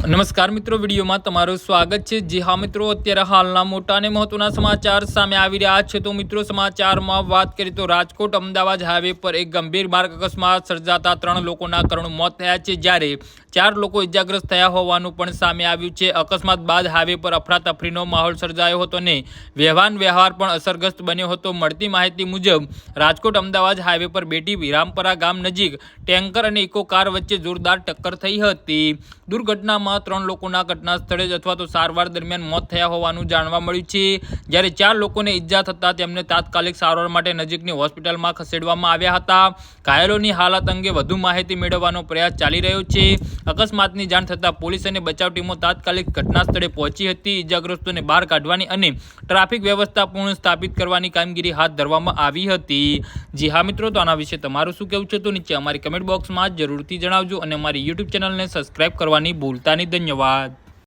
નમસ્કાર મિત્રો, વિડીયોમાં તમારું સ્વાગત છે। જી હા મિત્રો, અત્યારે હાલના મોટા અને મહત્વના સમાચાર સામે આવી રહ્યા છે। તો મિત્રો, સમાચારમાં વાત કરીએ તો રાજકોટ અમદાવાદ હાઈવે પર એક ગંભીર માર્ગ અકસ્માત સર્જાતા 3 લોકોના કરુણ મોત થયા છે, જ્યારે 4 લોકો ઇજાગ્રસ્ત થયા હોવાનું પણ સામે આવ્યું છે। અકસ્માત બાદ હાઈવે પર અફરાતફરીનો માહોલ સર્જાયો હતો અને વ્યવહાર પણ અસરગ્રસ્ત બન્યો હતો। મળતી માહિતી મુજબ રાજકોટ અમદાવાદ હાઈવે પર બેટી વિરામપરા ગામ નજીક ટેન્કર અને ઇકો કાર વચ્ચે જોરદાર ટક્કર થઈ હતી। દુર્ઘટનામાં 3 લોકોના ઘટના સ્થળે જ અથવા તો સારવાર દરમિયાન મોત થયા હોવાનું જાણવા મળ્યું છે, જ્યારે 4 લોકોને ઈજા થતાં તેમને તાત્કાલિક સારવાર માટે નજીકની હોસ્પિટલમાં ખસેડવામાં આવ્યા હતા। ઘાયલોની હાલત અંગે વધુ માહિતી મેળવવાનો પ્રયાસ ચાલી રહ્યો છે। અકસ્માતની જાણ થતાં પોલીસ અને બચાવ ટીમો તાત્કાલિક ઘટના સ્થળે પહોંચી હતી। ઈજાગ્રસ્તોને બહાર કાઢવાની અને ટ્રાફિક વ્યવસ્થા પુનઃ સ્થાપિત કરવાની કામગીરી હાથ ધરવામાં આવી હતી। જી હા મિત્રો, તો આના વિશે તમારું શું કહેવું છે તો નીચે અમારી કમેન્ટ બોક્સમાં જરૂરથી જણાવજો અને અમારી યુટ્યુબ ચેનલને સબસ્ક્રાઇબ કરવાની ભૂલતા નહીં। ધન્યવાદ।